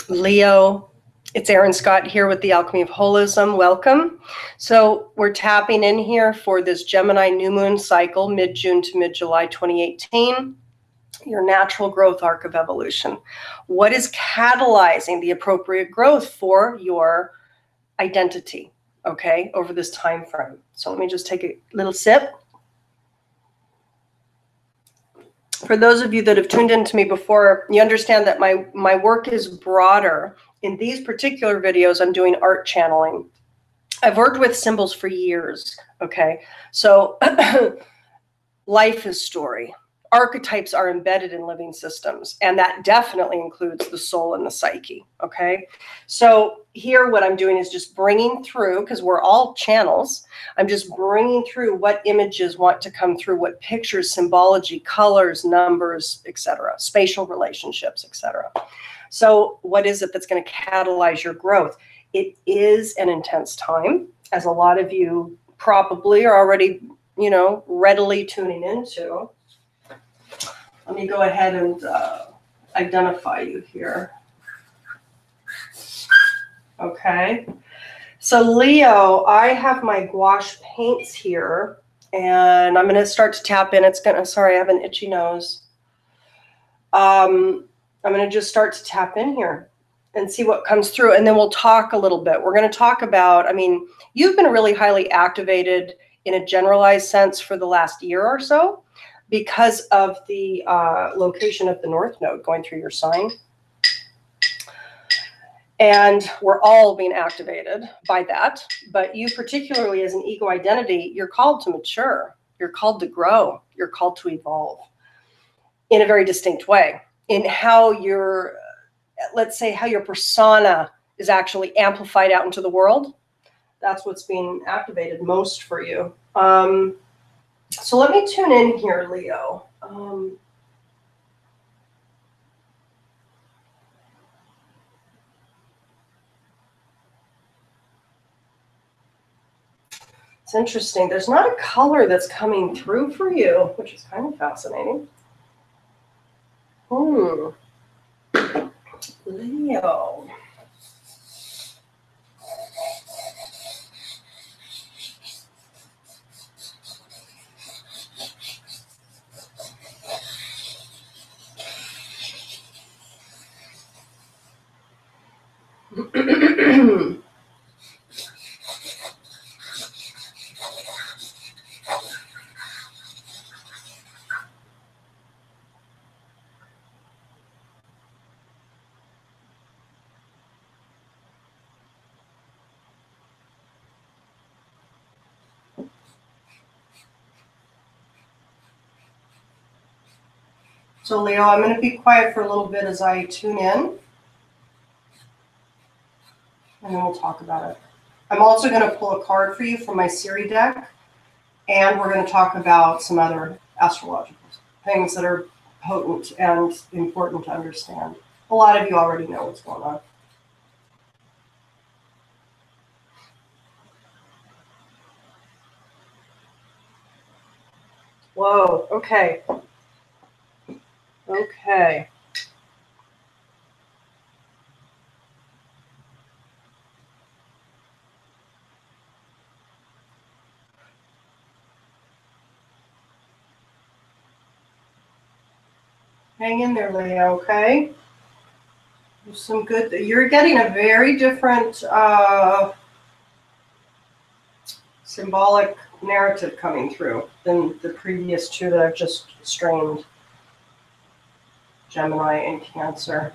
Leo, it's Erin Scott here with the Alchemy of Holism. Welcome. So we're tapping in here for this Gemini new moon cycle, mid-June to mid-July 2018, your natural growth arc of evolution. What is catalyzing the appropriate growth for your identity, okay, over this time frame? So let me just take a little sip. For those of you that have tuned into me before, you understand that my work is broader. In these particular videos, I'm doing art channeling. I've worked with symbols for years, okay? So life is story. Archetypes are embedded in living systems, and that definitely includes the soul and the psyche, okay? So here what I'm doing is just bringing through, because we're all channels, I'm just bringing through what images want to come through, what pictures, symbology, colors, numbers, etc., spatial relationships, etc. So what is it that's going to catalyze your growth? It is an intense time, as a lot of you probably are already, readily tuning into. Let me go ahead and identify you here. Okay. So Leo, I have my gouache paints here, and I'm going to start to tap in. Sorry, I have an itchy nose. I'm going to just start to tap in here and see what comes through, and then we'll talk a little bit. We're going to talk about, you've been really highly activated in a generalized sense for the last year or so, because of the location of the North Node going through your sign. And we're all being activated by that. But you particularly as an ego identity, you're called to mature. You're called to grow. You're called to evolve in a very distinct way. In how let's say how your persona is actually amplified out into the world. That's what's being activated most for you. So let me tune in here, Leo. It's interesting. There's not a color that's coming through for you, which is kind of fascinating. Leo. So Leo, I'm going to be quiet for a little bit as I tune in, and then we'll talk about it. I'm also going to pull a card for you from my Siri deck, and we're going to talk about some other astrological things that are potent and important to understand. A lot of you already know what's going on. Whoa, okay. Okay. Hang in there, Leo, okay? There's some good, you're getting a very different symbolic narrative coming through than the previous two that I've just streamed. Gemini and Cancer.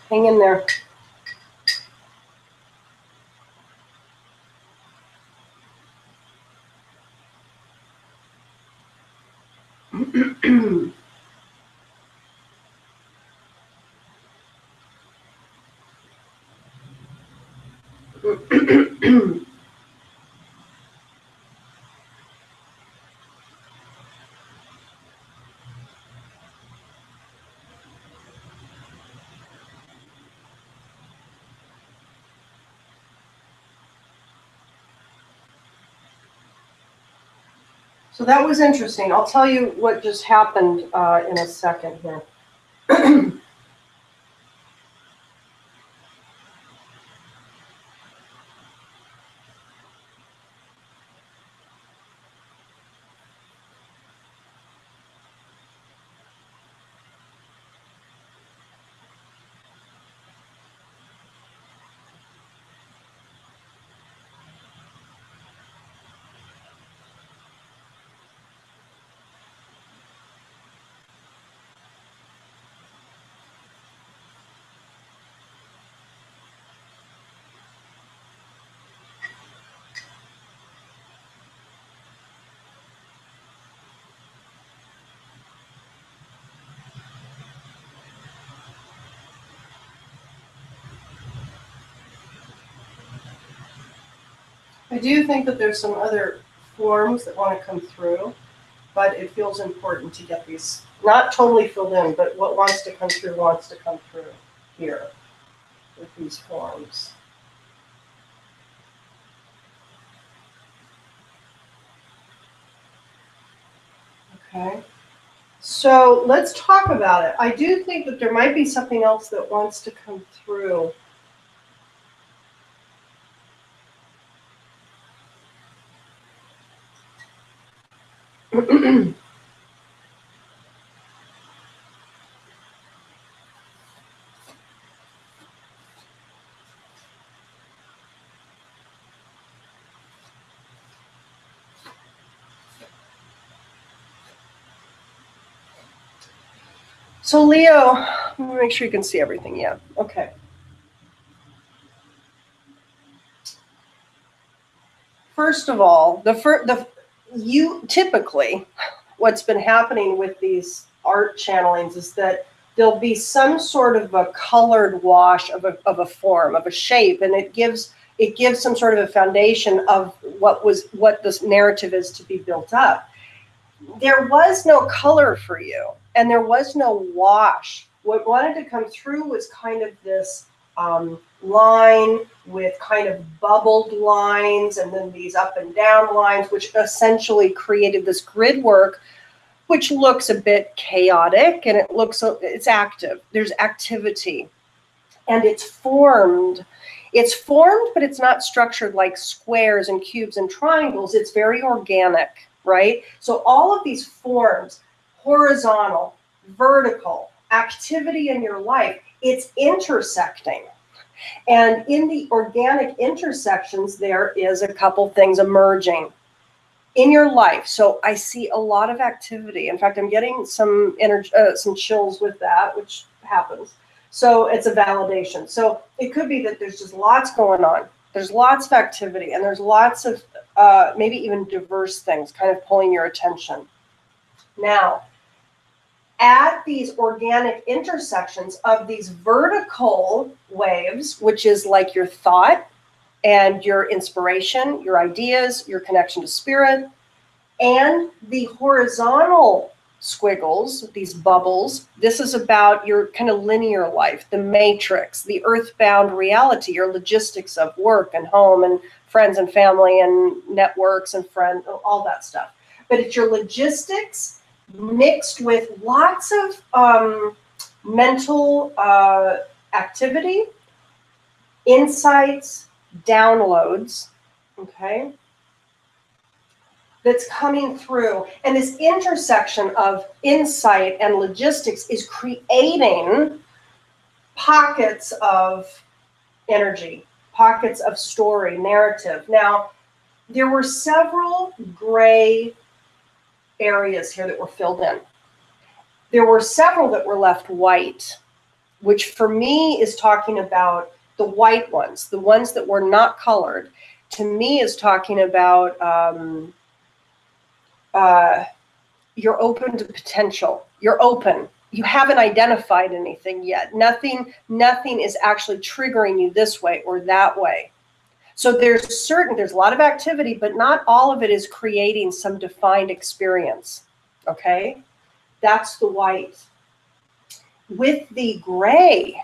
Hang in there. So that was interesting. I'll tell you what just happened in a second here. I do think that there's some other forms that want to come through, but it feels important to get these not totally filled in, but what wants to come through wants to come through here with these forms. Okay, so let's talk about it. I do think that there might be something else that wants to come through. So Leo, let me make sure you can see everything. Yeah, okay. First of all, you typically, what's been happening with these art channelings is that there'll be some sort of a colored wash of a form, of a shape, and it gives some sort of a foundation of what this narrative is to be built up. There was no color for you, and there was no wash. What wanted to come through was kind of this line with kind of bubbled lines, and then these up and down lines, which essentially created this grid work, which looks a bit chaotic, and it's active. There's activity, and it's formed. It's formed, but it's not structured like squares and cubes and triangles. It's very organic, right? So all of these forms, horizontal, vertical, activity in your life, it's intersecting. And in the organic intersections, there is a couple things emerging in your life. So I see a lot of activity. In fact, I'm getting some energy, some chills with that, which happens. So it's a validation. So it could be that there's just lots going on. There's lots of activity, and there's lots of maybe even diverse things kind of pulling your attention. Now, at these organic intersections of these vertical waves, which is like your thought and your inspiration, your ideas, your connection to spirit, and the horizontal squiggles, these bubbles, this is about your kind of linear life, the matrix, the earthbound reality, your logistics of work and home and friends and family and networks and friends, all that stuff. But it's your logistics mixed with lots of mental activity, insights, downloads, okay, that's coming through. And this intersection of insight and logistics is creating pockets of energy, pockets of story, narrative. Now, there were several gray areas here that were filled in. There were several that were left white, which for me is talking about the white ones, the ones that were not colored. To me is talking about you're open to potential. You're open. You haven't identified anything yet. Nothing is actually triggering you this way or that way. So there's a lot of activity, but not all of it is creating some defined experience. Okay? That's the white. With the gray,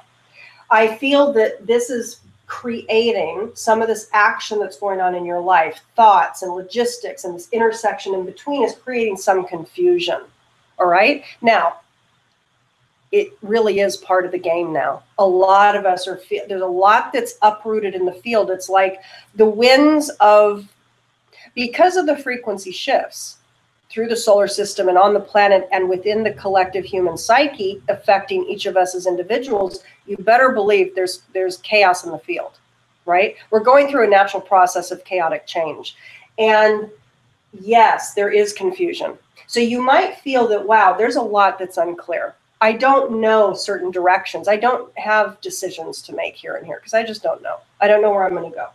I feel that this is creating some of this action that's going on in your life, thoughts and logistics, and this intersection in between is creating some confusion. All right. Now, it really is part of the game now. A lot of us are, there's a lot that's uprooted in the field. It's like the winds of, because of the frequency shifts through the solar system and on the planet and within the collective human psyche affecting each of us as individuals, you better believe there's chaos in the field, right? We're going through a natural process of chaotic change. And yes, there is confusion. So you might feel that, wow, there's a lot that's unclear. I don't know certain directions. I don't have decisions to make here and here because I just don't know. I don't know where I'm going to go.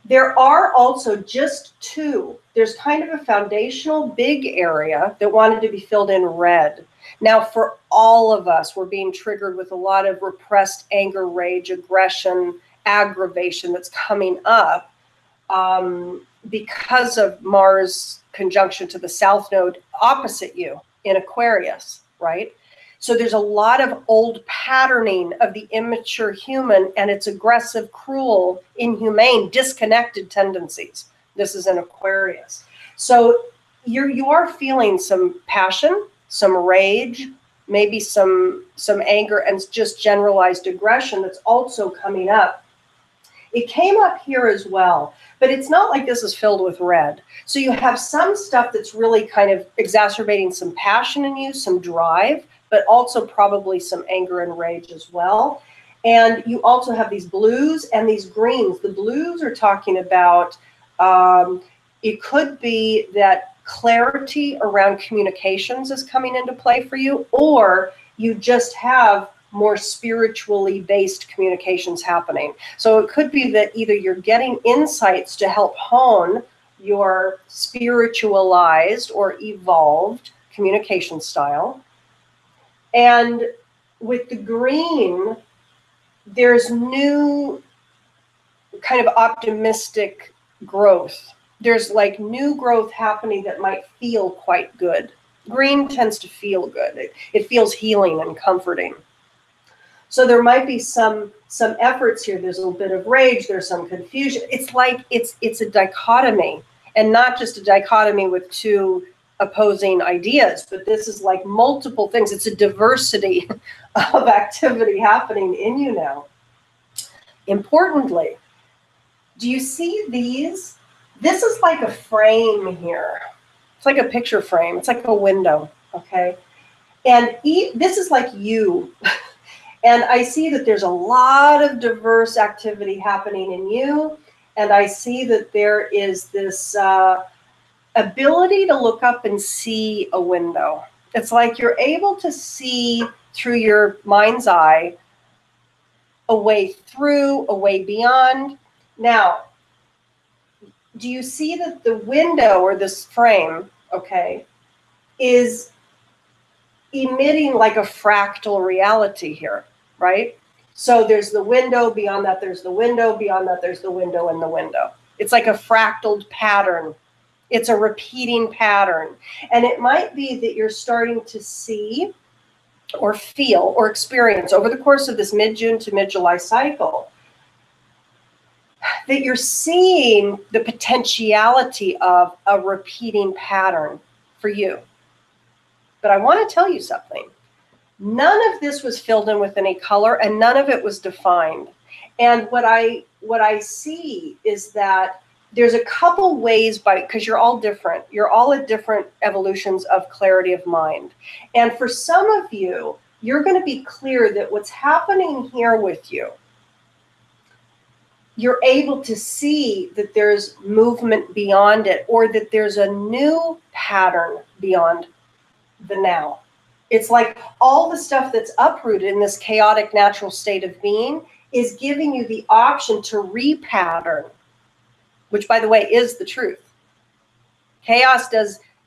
There are also just two. There's kind of a foundational big area that wanted to be filled in red. Now, for all of us, we're being triggered with a lot of repressed anger, rage, aggression, aggravation that's coming up because of Mars conjunction to the South Node opposite you in Aquarius, right? So there's a lot of old patterning of the immature human and its aggressive, cruel, inhumane, disconnected tendencies. This is in Aquarius. So you are feeling some passion, some rage, maybe some anger, and just generalized aggression that's also coming up. It came up here as well, but it's not like this is filled with red. So you have some stuff that's really kind of exacerbating some passion in you, some drive, but also probably some anger and rage as well. And you also have these blues and these greens. The blues are talking about, it could be that clarity around communications is coming into play for you, or you just have more spiritually based communications happening. So it could be that either you're getting insights to help hone your spiritualized or evolved communication style. And with the green, there's new kind of optimistic growth. There's like new growth happening that might feel quite good. Green tends to feel good. It feels healing and comforting. So there might be some efforts here. There's a little bit of rage. There's some confusion. It's like it's a dichotomy, and not just a dichotomy with two opposing ideas, but this is like multiple things. It's a diversity of activity happening in you now. Importantly, do you see these? This is like a frame here. It's like a picture frame. It's like a window, okay? And this is like you. And I see that there's a lot of diverse activity happening in you. And I see that there is this ability to look up and see a window. It's like you're able to see through your mind's eye a way through, a way beyond. Now, do you see that the window or this frame, okay, is emitting like a fractal reality here, right? So there's the window, beyond that there's the window, beyond that there's the window and the window. It's like a fractaled pattern. It's a repeating pattern. And it might be that you're starting to see or feel or experience over the course of this mid-June to mid-July cycle that you're seeing the potentiality of a repeating pattern for you. But I want to tell you something. None of this was filled in with any color, and none of it was defined. And what I see is that there's a couple ways because you're all different. You're all at different evolutions of clarity of mind. And for some of you, you're going to be clear that what's happening here with you, you're able to see that there's movement beyond it, or that there's a new pattern beyond the now. It's like all the stuff that's uprooted in this chaotic natural state of being is giving you the option to repattern, which, by the way, is the truth. Chaos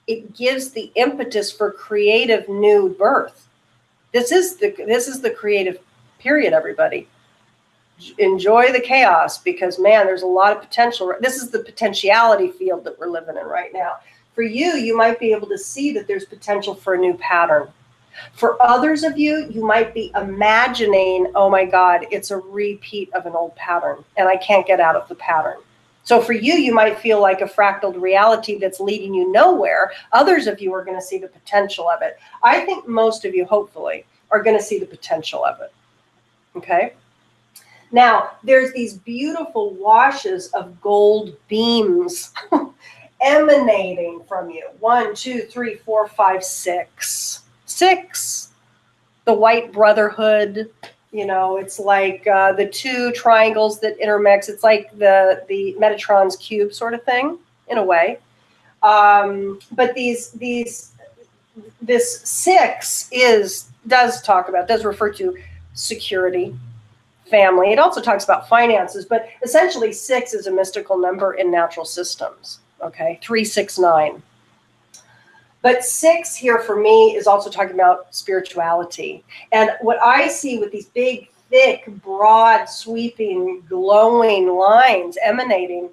it gives the impetus for creative new birth. This is the creative period, everybody. Enjoy the chaos, because, man, there's a lot of potential. This is the potentiality field that we're living in right now. For you, you might be able to see that there's potential for a new pattern. For others of you, you might be imagining, oh my God, it's a repeat of an old pattern and I can't get out of the pattern. So for you, you might feel like a fractaled reality that's leading you nowhere. Others of you are going to see the potential of it. I think most of you, hopefully, are going to see the potential of it. Okay? Now, there's these beautiful washes of gold beams emanating from you. 1, 2, 3, 4, 5, 6. 6. The white brotherhood. You know, it's like the two triangles that intermix. It's like the Metatron's cube sort of thing, in a way. But this 6 does refer to security, family. It also talks about finances, but essentially 6 is a mystical number in natural systems. Okay, 3, 6, 9. But 6 here for me is also talking about spirituality. And what I see with these big, thick, broad, sweeping, glowing lines emanating,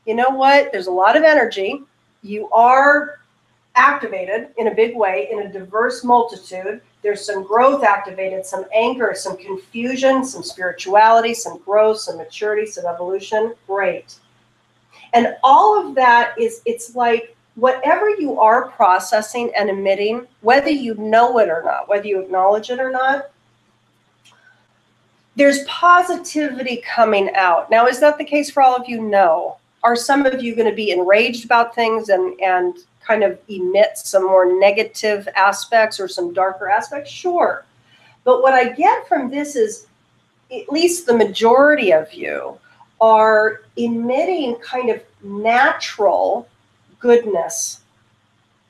you know what? There's a lot of energy. You are activated in a big way, in a diverse multitude. There's some growth activated, some anger, some confusion, some spirituality, some growth, some maturity, some evolution. Great. And all of that it's like whatever you are processing and emitting, whether you know it or not, whether you acknowledge it or not, there's positivity coming out. Now, is that the case for all of you? No. Are some of you going to be enraged about things and kind of emit some more negative aspects or some darker aspects? Sure. But what I get from this is, at least the majority of you are emitting kind of natural goodness,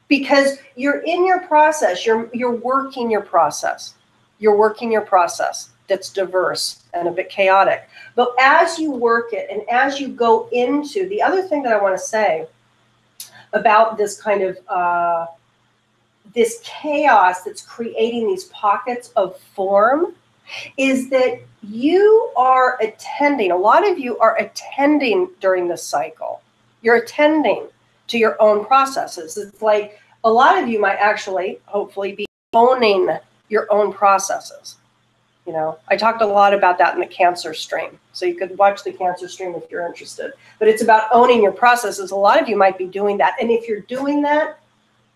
because you're in your process, you're working your process. You're working your process that's diverse and a bit chaotic. But as you work it and as you go into, the other thing that I want to say about this kind of this chaos that's creating these pockets of form is that you are attending, a lot of you are attending during this cycle. You're attending to your own processes. It's like a lot of you might actually, hopefully, be owning your own processes. You know, I talked a lot about that in the Cancer stream. So you could watch the Cancer stream if you're interested. But it's about owning your processes. A lot of you might be doing that. And if you're doing that,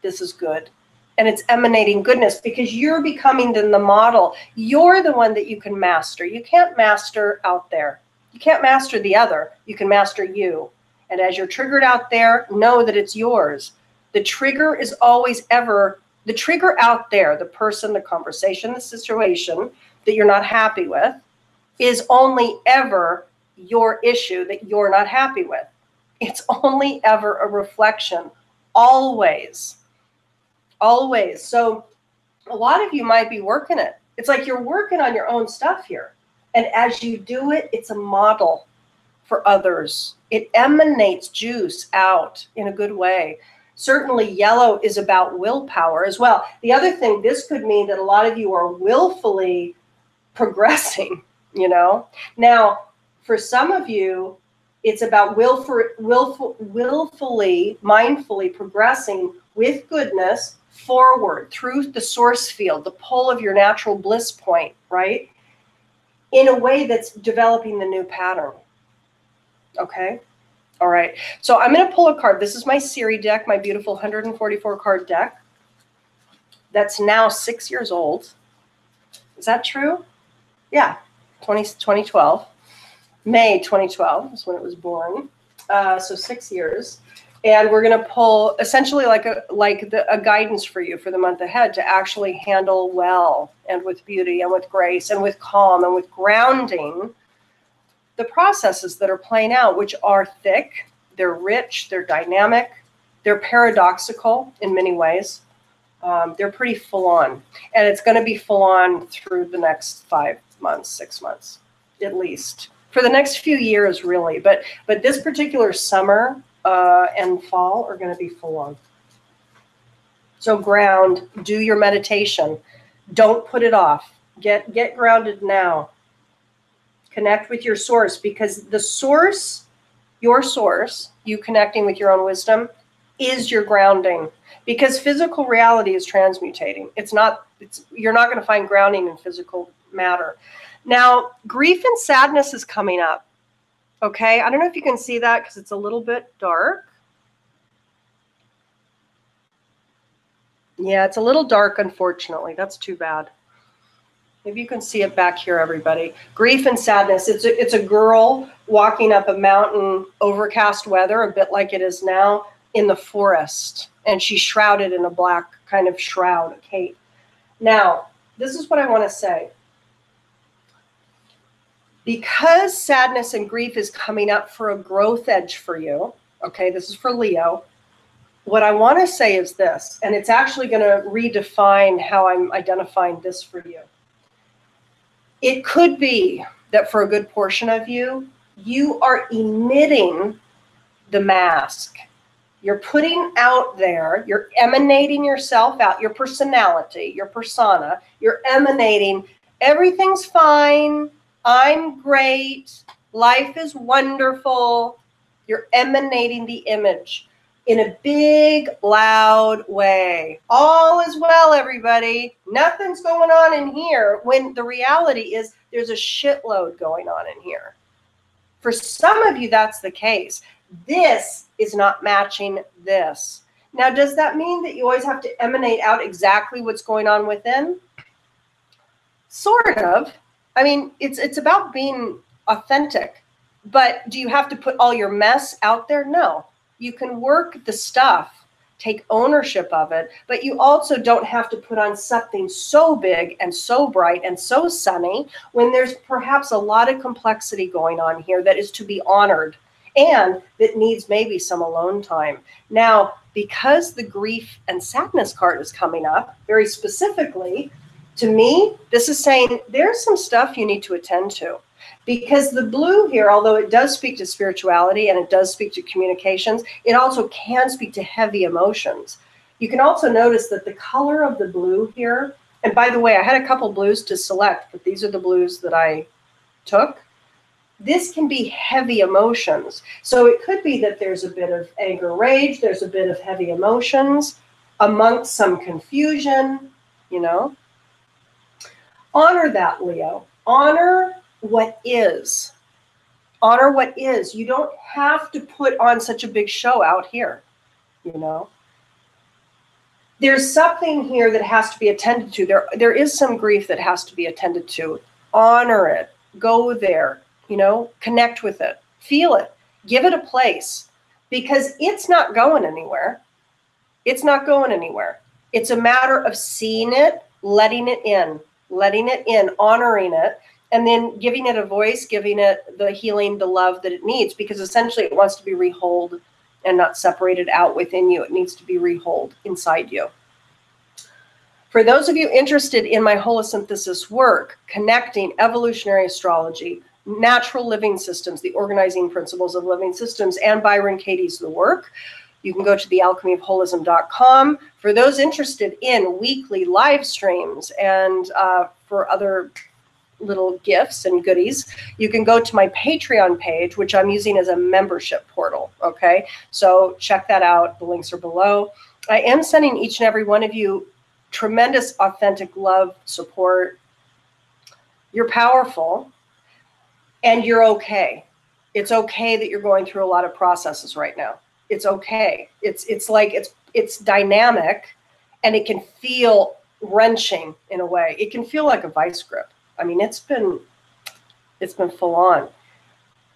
this is good. And it's emanating goodness because you're becoming the model. You're the one that you can master. You can't master out there. You can't master the other. You can master you. And as you're triggered out there, know that it's yours. The trigger is always ever, the trigger out there, the person, the conversation, the situation that you're not happy with is only ever your issue that you're not happy with. It's only ever a reflection, always. Always. So a lot of you might be working it. It's like you're working on your own stuff here. And as you do it, it's a model for others. It emanates juice out in a good way. Certainly yellow is about willpower as well. The other thing, this could mean that a lot of you are willfully progressing, you know. Now, for some of you, it's about willfully, mindfully progressing with goodness forward through the source field, the pull of your natural bliss point, right? In a way that's developing the new pattern. Okay? All right. So I'm going to pull a card. This is my Siri deck, my beautiful 144 card deck. That's now 6 years old. Is that true? Yeah. 2012. May 2012 is when it was born. So 6 years. And we're going to pull essentially like a guidance for you for the month ahead to actually handle well and with beauty and with grace and with calm and with grounding the processes that are playing out, which are thick, they're rich, they're dynamic, they're paradoxical in many ways. They're pretty full on. And it's going to be full on through the next 5 months, 6 months, at least. For the next few years, really. But this particular summer and fall are going to be full on. So ground, do your meditation. Don't put it off. Get grounded now. Connect with your source, because the source, your source, you connecting with your own wisdom, is your grounding. because physical reality is transmutating. You're not going to find grounding in physical matter. Now, grief and sadness is coming up. Okay, I don't know if you can see that because it's a little bit dark. Yeah, it's a little dark, unfortunately. That's too bad. Maybe you can see it back here, everybody. Grief and sadness. It's a girl walking up a mountain, overcast weather, a bit like it is now, in the forest. And she's shrouded in a black kind of shroud, a cape. Now, this is what I want to say. Because sadness and grief is coming up for a growth edge for you, okay, this is for Leo, what I want to say is this, and it's actually going to redefine how I'm identifying this for you. It could be that for a good portion of you, you are emitting the mask. You're putting out there, you're emanating yourself out, your personality, your persona, you're emanating, everything's fine, I'm great, life is wonderful. You're emanating the image in a big, loud way. All is well, everybody. Nothing's going on in here, when the reality is there's a shitload going on in here. For some of you, that's the case. This is not matching this. Now, does that mean that you always have to emanate out exactly what's going on within? Sort of. I mean, it's about being authentic. But do you have to put all your mess out there? No. You can work the stuff, take ownership of it, but you also don't have to put on something so big and so bright and so sunny when there's perhaps a lot of complexity going on here that is to be honored and that needs maybe some alone time. Now, because the grief and sadness card is coming up, very specifically, to me, this is saying there's some stuff you need to attend to. Because the blue here, although it does speak to spirituality and it does speak to communications, it also can speak to heavy emotions. You can also notice that the color of the blue here, and by the way, I had a couple blues to select, but these are the blues that I took. This can be heavy emotions. So it could be that there's a bit of anger, rage, there's a bit of heavy emotions amongst some confusion, you know. Honor that, Leo. Honor what is. Honor what is. You don't have to put on such a big show out here, you know. There's something here that has to be attended to. There is some grief that has to be attended to. Honor it. Go there, you know, connect with it. Feel it. Give it a place because it's not going anywhere. It's not going anywhere. It's a matter of seeing it, letting it in, honoring it, and then giving it a voice, giving it the healing, the love that it needs, because essentially it wants to be reholed and not separated out within you. It needs to be reholed inside you. For those of you interested in my holosynthesis work, connecting evolutionary astrology, natural living systems, the organizing principles of living systems, and Byron Katie's The Work, you can go to the alchemyofholism.com. For those interested in weekly live streams and for other little gifts and goodies, you can go to my Patreon page, which I'm using as a membership portal. Okay, so check that out. The links are below. I am sending each and every one of you tremendous, authentic love, support. You're powerful and you're okay. It's okay that you're going through a lot of processes right now. It's okay. It's dynamic and it can feel wrenching in a way. It can feel like a vice grip. I mean, it's been full on,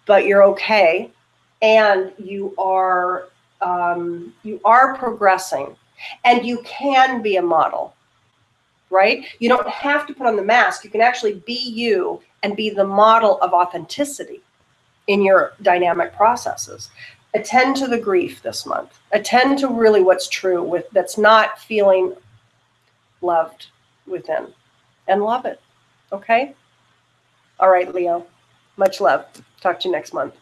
but you're okay, and you are progressing, and you can be a model, right? You don't have to put on the mask. You can actually be you and be the model of authenticity in your dynamic processes. Attend to the grief this month. Attend to really what's true that's not feeling loved within, and love it. Okay? All right, Leo. Much love. Talk to you next month.